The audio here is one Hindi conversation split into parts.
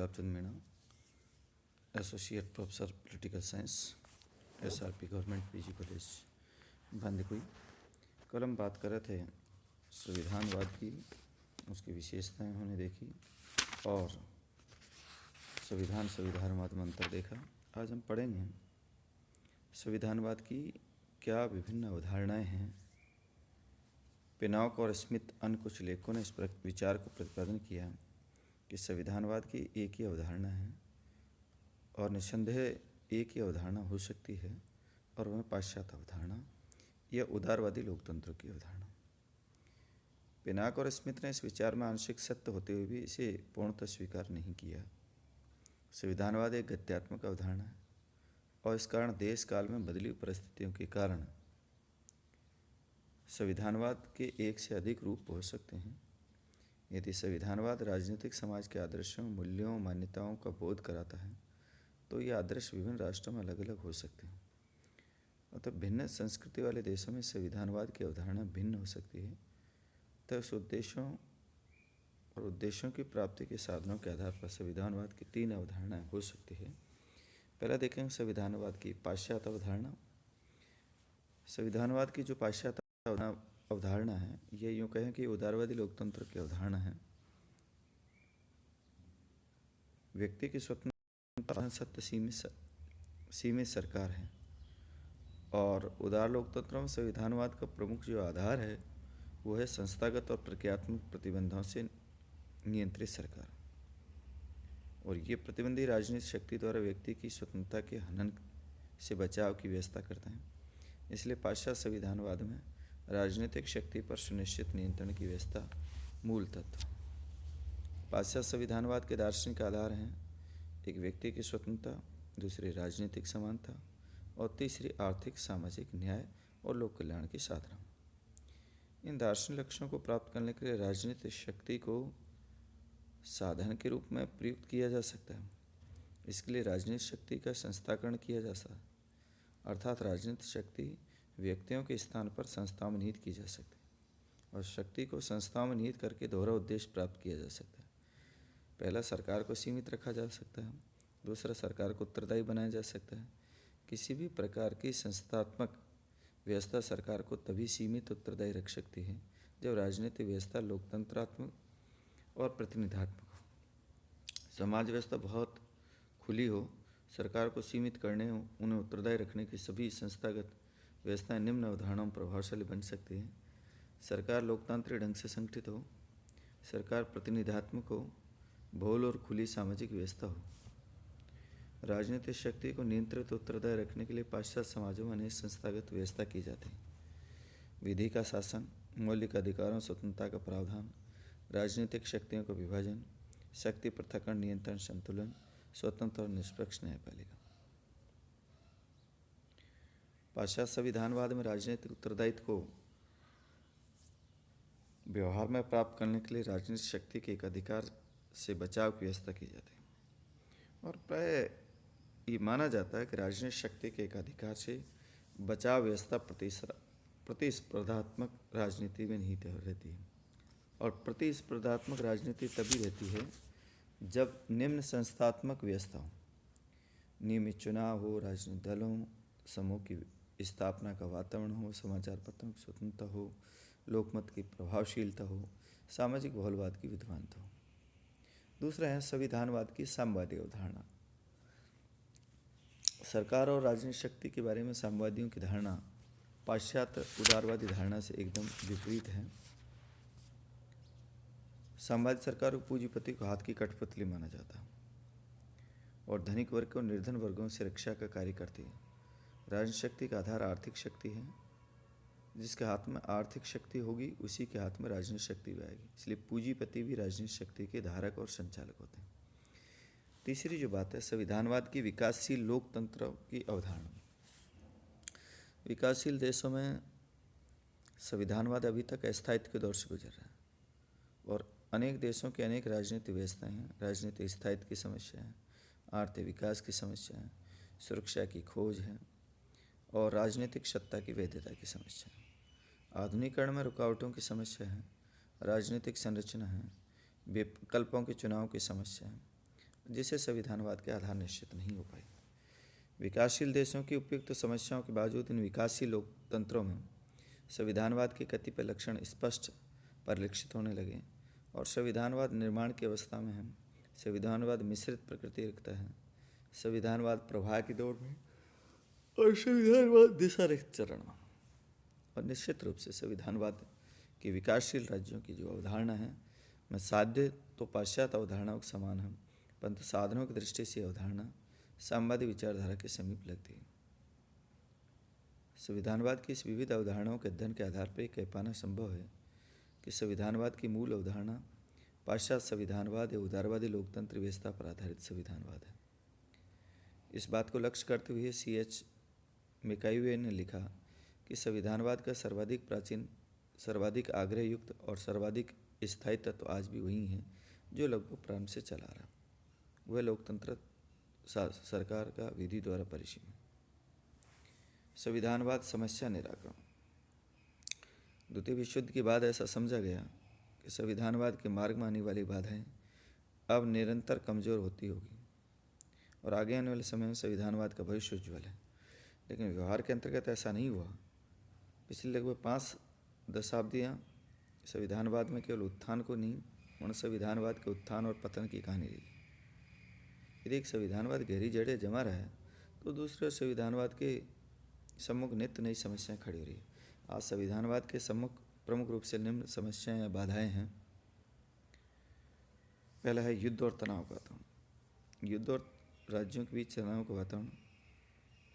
Gulabchand Meena, associate professor political science, SRP government PG college Bandikui. कल हम बात कर रहे थे संविधानवाद की, उसकी विशेषताएं हमने देखी और संविधानवाद में अंतर देखा। आज हम पढ़ेंगे संविधानवाद की क्या विभिन्न अवधारणाएं हैं। पिनॉक और स्मिथ अन्य कुछ लेखकों ने इस विचार को प्रतिपादन किया कि संविधानवाद की एक ही अवधारणा है और निस्संदेह एक ही अवधारणा हो सकती है और वह पाश्चात्य अवधारणा या उदारवादी लोकतंत्र की अवधारणा। पिनॉक और स्मिथ ने इस विचार में आंशिक सत्य होते हुए भी इसे पूर्णतः स्वीकार नहीं किया। संविधानवाद एक गत्यात्मक अवधारणा है और इस कारण देश काल में बदली परिस्थितियों के कारण संविधानवाद के एक से अधिक रूप हो सकते हैं। यदि संविधानवाद राजनीतिक समाज के आदर्शों, मूल्यों, मान्यताओं का बोध कराता है तो ये आदर्श विभिन्न राष्ट्रों में अलग अलग हो सकते हैं। अतः भिन्न संस्कृति वाले देशों में संविधानवाद की अवधारणा भिन्न हो सकती है। तो उस उद्देश्यों की प्राप्ति के साधनों के आधार पर संविधानवाद की 3 अवधारणाएं हो सकती है। पहला देखेंगे संविधानवाद की पाश्चात्य अवधारणा। संविधानवाद की जो पाश्चात्य अवधारणा है, ये यूँ कहें कि उदारवादी लोकतंत्र की अवधारणा है। व्यक्ति की स्वतंत्रता सत्य सीमित सरकार है और उदार लोकतंत्रों में संविधानवाद का प्रमुख जो आधार है वो है संस्थागत और प्रक्रियात्मक प्रतिबंधों से नियंत्रित सरकार। और ये प्रतिबंधी राजनीतिक शक्ति द्वारा व्यक्ति की स्वतंत्रता के हनन से बचाव की व्यवस्था करते हैं। इसलिए पाश्चात्य संविधानवाद में राजनीतिक शक्ति पर सुनिश्चित नियंत्रण की व्यवस्था मूल तत्व। पाश्चात्य संविधानवाद के दार्शनिक आधार हैं एक व्यक्ति की स्वतंत्रता, दूसरी राजनीतिक समानता और तीसरी आर्थिक सामाजिक न्याय और लोक कल्याण की साधना। इन दार्शनिक लक्ष्यों को प्राप्त करने के लिए राजनीतिक शक्ति को साधन के रूप में प्रयुक्त किया जा सकता है। इसके लिए राजनीतिक शक्ति का संस्थाकरण किया जा सकता है, अर्थात राजनीतिक शक्ति व्यक्तियों के स्थान पर संस्थाओं में निहित की जा सकती है और शक्ति को संस्थाओं में निहित करके दोहरा उद्देश्य प्राप्त किया जा सकता है। पहला, सरकार को सीमित रखा जा सकता है। दूसरा, सरकार को उत्तरदायी बनाया जा सकता है। किसी भी प्रकार की संस्थात्मक व्यवस्था सरकार को तभी सीमित उत्तरदायी रख सकती है जब राजनीतिक व्यवस्था लोकतंत्रात्मक और प्रतिनिधात्मक हो। समाज व्यवस्था बहुत खुली हो, सरकार को सीमित करने, उन्हें उत्तरदायी रखने की सभी संस्थागत व्यवस्थाएं निम्न अवधारणाओं में प्रभावशाली बन सकती है। सरकार लोकतांत्रिक ढंग से संगठित हो, सरकार प्रतिनिधात्मक हो, बहुल और खुली सामाजिक व्यवस्था हो। राजनीतिक शक्ति को नियंत्रित उत्तरदायी रखने के लिए पाश्चात्य समाजों में अनेक संस्थागत व्यवस्था की जाती है। विधि का शासन, मौलिक अधिकारों, स्वतंत्रता का प्रावधान, राजनीतिक शक्तियों का विभाजन, शक्ति पृथक्करण, नियंत्रण, संतुलन, स्वतंत्र और निष्पक्ष न्यायपालिका। पाश्चात्य संविधानवाद में राजनीतिक उत्तरदायित्व को व्यवहार में प्राप्त करने के लिए राजनीतिक शक्ति के एक अधिकार से बचाव की व्यवस्था की जाती है और प्राय ये माना जाता है कि राजनीतिक शक्ति के एक अधिकार से बचाव व्यवस्था प्रतिस्पर्धात्मक राजनीति में निहित रहती है। और प्रतिस्पर्धात्मक राजनीति तभी रहती है जब निम्न संस्थात्मक व्यवस्था हो, नियमित चुनाव हो, राजनीतिक दलों समूह की स्थापना का वातावरण हो, समाचार पत्रों की स्वतंत्रता हो, लोकमत की प्रभावशीलता हो, सामाजिक बहुलवाद की विद्वानता हो। दूसरा है संविधानवाद की साम्यवादी अवधारणा। सरकार और राजनीतिक शक्ति के बारे में साम्यवादियों की धारणा पाश्चात्य उदारवादी धारणा से एकदम विपरीत है। साम्यवादी सरकार को पूंजीपति को हाथ की कठपुतली माना जाता है और धनिक वर्ग को निर्धन वर्गों से रक्षा का कार्य करती है। राजनीतिक शक्ति का आधार आर्थिक शक्ति है। जिसके हाथ में आर्थिक शक्ति होगी उसी के हाथ में राजनीतिक शक्ति भी आएगी। इसलिए पूंजीपति भी राजनीतिक शक्ति के धारक और संचालक होते हैं। तीसरी जो बात है संविधानवाद की विकासशील लोकतंत्र की अवधारणा। विकासशील देशों में संविधानवाद अभी तक अस्थायित्व के दौर से गुजर रहा है और अनेक देशों की अनेक राजनीतिक व्यवस्थाएं हैं। राजनीतिक स्थायित्व की समस्या है, आर्थिक विकास की समस्या है, सुरक्षा की खोज है और राजनीतिक सत्ता की वैधता की समस्या है। आधुनिकीकरण में रुकावटों की समस्या है, राजनीतिक संरचना है, विकल्पों के चुनाव की समस्या है, जिससे संविधानवाद के आधार निश्चित नहीं हो पाए। विकासशील देशों की उपयुक्त समस्याओं के बावजूद इन विकासशील लोकतंत्रों में संविधानवाद के कतिपय लक्षण स्पष्ट परिलक्षित होने लगे और संविधानवाद निर्माण की अवस्था में है। संविधानवाद मिश्रित प्रकृति रखता है। संविधानवाद प्रवाह की दौड़ में और संविधानवाद दिशा रहित चरण। और निश्चित रूप से संविधानवाद के विकासशील राज्यों की जो अवधारणा है में साध्य तो पाश्चात्य अवधारणाओं के समान है, परंतु साधनों की दृष्टि से अवधारणा साम्यवादी विचारधारा के समीप लगती है। संविधानवाद की इस विविध अवधारणाओं के अध्ययन के आधार पर कह पाना संभव है कि संविधानवाद की मूल अवधारणा पाश्चात्य संविधानवाद या उदारवादी लोकतंत्र व्यवस्था पर आधारित संविधानवाद है। इस बात को लक्ष्य करते हुए C.H. मैकाइवे ने लिखा कि संविधानवाद का सर्वाधिक प्राचीन, सर्वाधिक आग्रहयुक्त और सर्वाधिक स्थायी तत्व आज भी वही है जो लगभग प्रारंभ से चला रहा। वह लोकतंत्र सरकार का विधि द्वारा परिसीम है। संविधानवाद समस्या निराकरण। द्वितीय विश्व युद्ध के बाद ऐसा समझा गया कि संविधानवाद के मार्ग में आने वाली बाधाएं अब निरंतर कमज़ोर होती होगी और आगे आने वाले समय में संविधानवाद का भविष्य उज्ज्वल है। लेकिन व्यवहार के अंतर्गत ऐसा नहीं हुआ। पिछली लगभग 5 दशाब्दियाँ संविधानवाद में केवल उत्थान को नहीं, वरन संविधानवाद के उत्थान और पतन की कहानी रही। यदि एक संविधानवाद गहरी जड़ें जमा रहा है तो दूसरे संविधानवाद के सम्मुख नित्य नई समस्याएं खड़ी हो रही है। आज संविधानवाद के सम्मुख प्रमुख रूप से निम्न समस्याएं या बाधाएं हैं। पहला है युद्ध और तनाव का वातावरण। युद्ध और राज्यों के बीच तनाव का वातावरण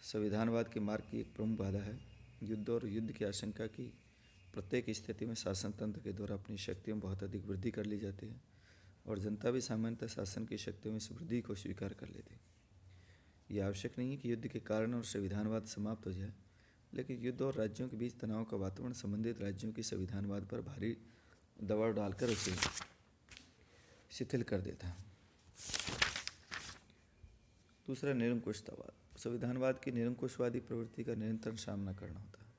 संविधानवाद के मार्ग की एक प्रमुख बाधा है। युद्ध और युद्ध की आशंका की प्रत्येक स्थिति में शासन तंत्र के द्वारा अपनी शक्तियों में बहुत अधिक वृद्धि कर ली जाती है और जनता भी सामान्यतः शासन की शक्तियों में इस वृद्धि को स्वीकार कर लेती है। यह आवश्यक नहीं है कि युद्ध के कारण और संविधानवाद समाप्त हो जाए, लेकिन युद्ध और राज्यों के बीच तनाव का वातावरण संबंधित राज्यों की संविधानवाद पर भारी दबाव डालकर उसे शिथिल कर देता है। दूसरा, निरंकुशतावाद। संविधानवाद की निरंकुशवादी प्रवृत्ति का निरंतर सामना करना होता है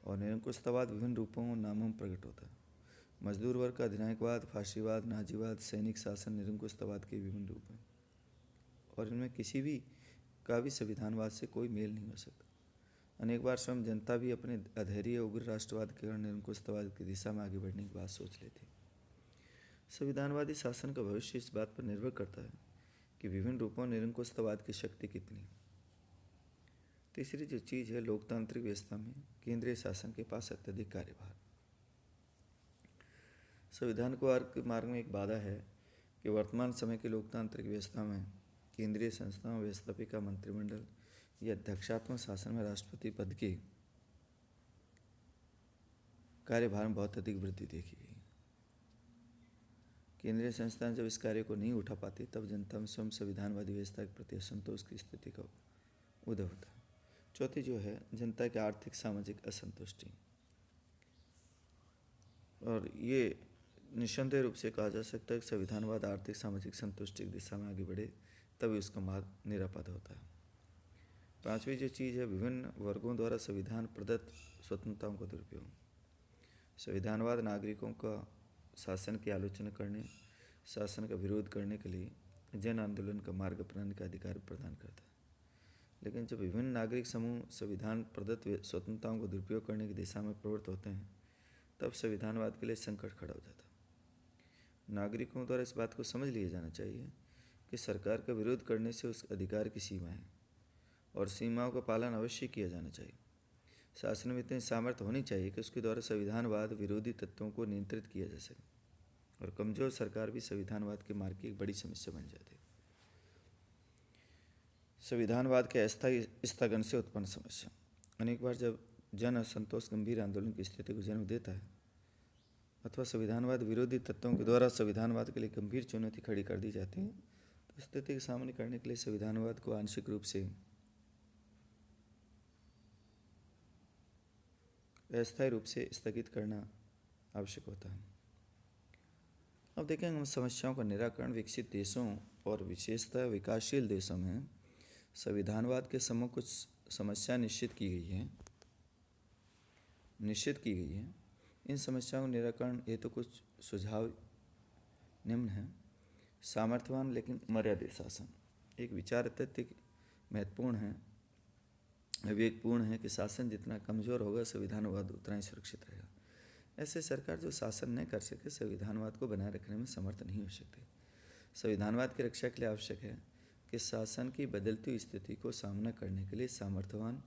और निरंकुशतावाद विभिन्न रूपों और नामों में प्रकट होता है। मजदूर वर्ग का अधिनायकवाद, फाशीवाद, नाजीवाद, सैनिक शासन निरंकुशतावाद के विभिन्न रूप हैं और इनमें किसी भी का भी संविधानवाद से कोई मेल नहीं हो सकता। अनेक बार स्वयं जनता भी अपने अधैर्य उग्र राष्ट्रवाद के कारण निरंकुशतावाद की दिशा में आगे बढ़ने की बात सोच लेती। संविधानवादी शासन का भविष्य इस बात पर निर्भर करता है कि विभिन्न रूपों निरंकुशतावाद की शक्ति कितनी है। तीसरी जो चीज़ है, लोकतांत्रिक व्यवस्था में केंद्रीय शासन के पास अत्यधिक कार्यभार। संविधान को मार्ग में एक बाधा है कि वर्तमान समय की लोकतांत्रिक व्यवस्था में केंद्रीय संस्थाओं, व्यवस्थापिका, मंत्रिमंडल या अध्यक्षात्मक शासन में राष्ट्रपति पद के कार्यभार में बहुत अधिक वृद्धि देखी गई। केंद्रीय संस्थान जब इस कार्य को नहीं उठा पाती तब जनता में स्वयं संविधानवादी व्यवस्था के प्रति असंतोष की स्थिति का उदय होता है। चौथी जो है, जनता की आर्थिक सामाजिक असंतुष्टि। और ये निस्संदेह रूप से कहा जा सकता है कि संविधानवाद आर्थिक सामाजिक संतुष्टि की दिशा में आगे बढ़े तभी उसका मार्ग निरापद होता है। पांचवी जो चीज़ है, विभिन्न वर्गों द्वारा संविधान प्रदत्त स्वतंत्रताओं का दुरुपयोग। संविधानवाद नागरिकों का शासन की आलोचना करने, शासन का विरोध करने के लिए जन आंदोलन का मार्ग अपनाने का अधिकार प्रदान करता है। लेकिन जब विभिन्न नागरिक समूह संविधान प्रदत्त स्वतंत्रताओं को दुरुपयोग करने की दिशा में प्रवृत्त होते हैं तब संविधानवाद के लिए संकट खड़ा हो जाता है। नागरिकों द्वारा इस बात को समझ लिया जाना चाहिए कि सरकार का विरोध करने से उस अधिकार की सीमा है और सीमाओं का पालन अवश्य किया जाना चाहिए। शासन में इतनी सामर्थ्य होनी चाहिए कि उसके द्वारा संविधानवाद विरोधी तत्वों को नियंत्रित किया जा सके और कमजोर सरकार भी संविधानवाद के मार्ग की एक बड़ी समस्या बन जाती है। संविधानवाद के अस्थायी स्थगन से उत्पन्न समस्या। अनेक बार जब जन असंतोष गंभीर आंदोलन की स्थिति को जन्म देता है अथवा संविधानवाद विरोधी तत्वों के द्वारा संविधानवाद के लिए गंभीर चुनौती खड़ी कर दी जाती है तो स्थिति का सामना करने के लिए संविधानवाद को आंशिक रूप से अस्थायी रूप से स्थगित करना आवश्यक होता है। अब देखेंगे हम समस्याओं का निराकरण। विकसित देशों और विशेषतः विकासशील देशों में संविधानवाद के सम्मुख कुछ समस्या निश्चित की गई है। इन समस्याओं के निराकरण हेतु कुछ सुझाव निम्न हैं। सामर्थ्यवान लेकिन मर्यादित शासन। एक विचार अत्यधिक महत्वपूर्ण है, विवेकपूर्ण है कि शासन जितना कमज़ोर होगा संविधानवाद उतना ही सुरक्षित रहेगा। ऐसे सरकार जो शासन नहीं कर सके संविधानवाद को बनाए रखने में समर्थ नहीं हो सकती। संविधानवाद की रक्षा के लिए आवश्यक है कि शासन की बदलती हुई स्थिति को सामना करने के लिए सामर्थ्यवान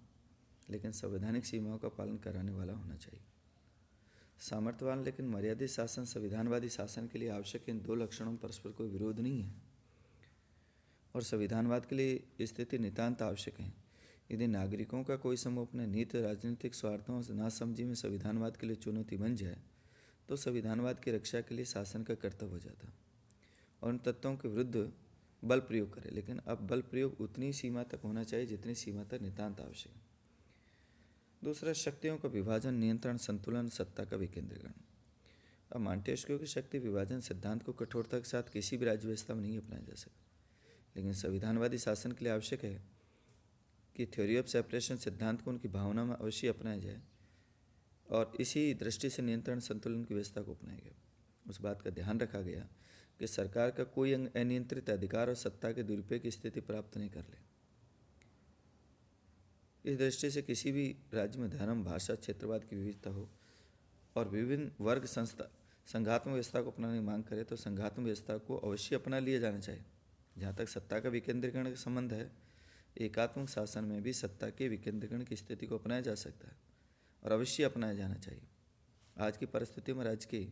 लेकिन संवैधानिक सीमाओं का पालन कराने वाला होना चाहिए। सामर्थ्यवान लेकिन मर्यादित शासन संविधानवादी शासन के लिए आवश्यक इन दो लक्षणों में परस्पर कोई विरोध नहीं है और संविधानवाद के लिए स्थिति नितांत आवश्यक है। यदि नागरिकों का कोई समूह अपने नीति राजनीतिक स्वार्थों से नासमझी में संविधानवाद के लिए चुनौती बन जाए तो संविधानवाद की रक्षा के लिए शासन का कर्तव्य हो जाता और उन तत्वों के विरुद्ध बल प्रयोग करे, लेकिन अब बल प्रयोग उतनी सीमा तक होना चाहिए जितनी सीमा तक नितांत आवश्यक है। दूसरा, शक्तियों का विभाजन, नियंत्रण, संतुलन, सत्ता का विकेंद्रीकरण। अब मॉन्टेस्क्यू के शक्ति विभाजन सिद्धांत को कठोरता के साथ किसी भी राज्य व्यवस्था में नहीं अपनाया जा सकता, लेकिन संविधानवादी शासन के लिए आवश्यक है कि थ्योरी ऑफ सेपरेशन सिद्धांत को उनकी भावना में अवश्य अपनाया जाए और इसी दृष्टि से नियंत्रण संतुलन की व्यवस्था को अपनाया गया। उस बात का ध्यान रखा गया कि सरकार का कोई अंग अनियंत्रित अधिकार और सत्ता के दुरुपयोग की स्थिति प्राप्त नहीं कर ले। इस दृष्टि से किसी भी राज्य में धर्म, भाषा, क्षेत्रवाद की विविधता हो और विभिन्न वर्ग संस्था संघात्मक व्यवस्था को अपनाने की मांग करे तो संघात्मक व्यवस्था को अवश्य अपना लिया जाना चाहिए। जहाँ तक सत्ता का विकेंद्रीकरण का संबंध है, एकात्मक शासन में भी सत्ता के विकेंद्रीकरण की स्थिति को अपनाया जा सकता है और अवश्य अपनाया जाना चाहिए। आज की परिस्थितियों में राज्य के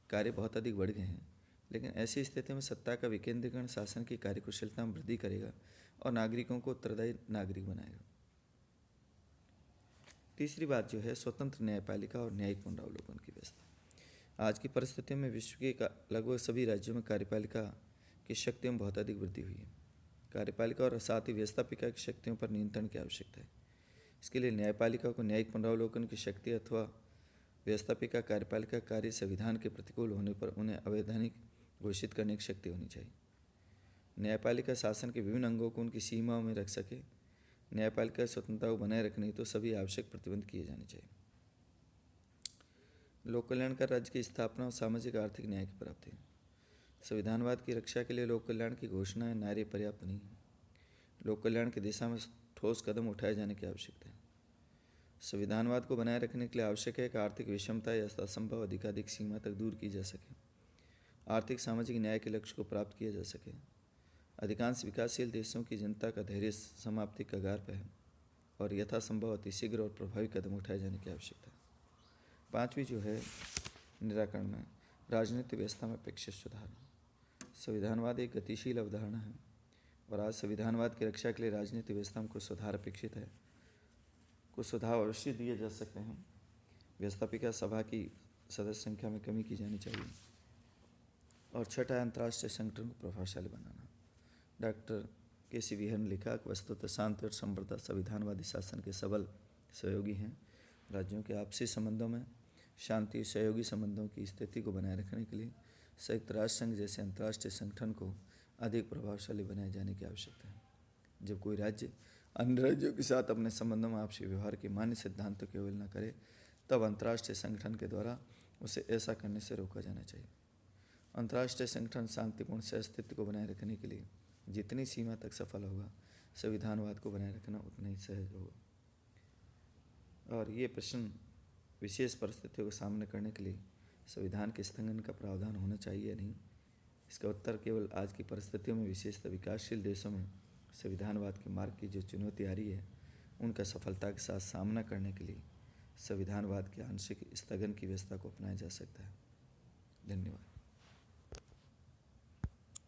कार्य बहुत अधिक बढ़ गए हैं, लेकिन ऐसी स्थिति में सत्ता का विकेंद्रीकरण शासन की कार्यकुशलता में वृद्धि करेगा और नागरिकों को उत्तरदायी नागरिक बनाएगा। तीसरी बात जो है, स्वतंत्र न्यायपालिका और न्यायिक पुनरावलोकन की व्यवस्था। आज की परिस्थितियों में विश्व के लगभग सभी राज्यों में कार्यपालिका की शक्तियों में बहुत अधिक वृद्धि हुई है। कार्यपालिका और साथ ही व्यवस्थापिका की शक्तियों पर नियंत्रण की आवश्यकता है। इसके लिए न्यायपालिका को न्यायिक पुनरावलोकन की शक्ति अथवा व्यवस्थापिका कार्यपालिका कार्य संविधान के प्रतिकूल होने पर उन्हें अवैधानिक घोषित करने की शक्ति होनी चाहिए। न्यायपालिका शासन के विभिन्न अंगों को उनकी सीमाओं में रख सके। न्यायपालिका स्वतंत्रता को बनाए रखने तो सभी आवश्यक प्रतिबंध किए जाने चाहिए। लोक कल्याणकारी राज्य की स्थापना और सामाजिक आर्थिक न्याय की प्राप्ति। संविधानवाद की रक्षा के लिए लोक कल्याण की घोषणाएं नारे पर्याप्त नहीं है। लोक कल्याण की दिशा में ठोस कदम उठाए जाने की आवश्यकता है। संविधानवाद को बनाए रखने के लिए आवश्यक है कि आर्थिक विषमता या असंभव अधिकाधिक सीमा तक दूर की जा सके, आर्थिक सामाजिक न्याय के लक्ष्य को प्राप्त किया जा सके। अधिकांश विकासशील देशों की जनता का धैर्य समाप्ति कगार पर है और यथासंभव अतिशीघ्र और प्रभावी कदम उठाए जाने की आवश्यकता है। पांचवी जो है निराकरण में, राजनीतिक व्यवस्था में अपेक्षित सुधार। संविधानवाद एक गतिशील अवधारणा है और आज संविधानवाद की रक्षा के लिए राजनीतिक व्यवस्था में कुछ सुधार अपेक्षित है। कुछ सुधार अवश्य दिए जा सकते हैं। व्यवस्थापिका सभा की सदस्य संख्या में कमी की जानी चाहिए। और छठा, अंतर्राष्ट्रीय संगठन को प्रभावशाली बनाना। Doctor KC. विहर ने लिखा कि वस्तुतः शांति और संप्रभुता संविधानवादी शासन के सबल सहयोगी हैं। राज्यों के आपसी संबंधों में शांति और सहयोगी संबंधों की स्थिति को बनाए रखने के लिए संयुक्त राष्ट्र संघ जैसे अंतर्राष्ट्रीय संगठन को अधिक प्रभावशाली बनाए जाने की आवश्यकता है। जब कोई राज्य अन्य राज्यों के साथ अपने संबंधों में आपसी व्यवहार के मान्य सिद्धांतों की अवहेलना करे तब अंतर्राष्ट्रीय संगठन के द्वारा उसे ऐसा करने से रोका जाना चाहिए। अंतर्राष्ट्रीय संगठन शांतिपूर्ण सहअस्तित्व को बनाए रखने के लिए जितनी सीमा तक सफल होगा, संविधानवाद को बनाए रखना उतना ही सहज होगा। और ये प्रश्न विशेष परिस्थितियों का सामना करने के लिए संविधान के स्थगन का प्रावधान होना चाहिए या नहीं, इसका उत्तर केवल आज की परिस्थितियों में विशेषतः विकासशील देशों में संविधानवाद के मार्ग की जो चुनौती आ रही है उनका सफलता के साथ सामना करने के लिए संविधानवाद के आंशिक स्थगन की व्यवस्था को अपनाया जा सकता है। धन्यवाद।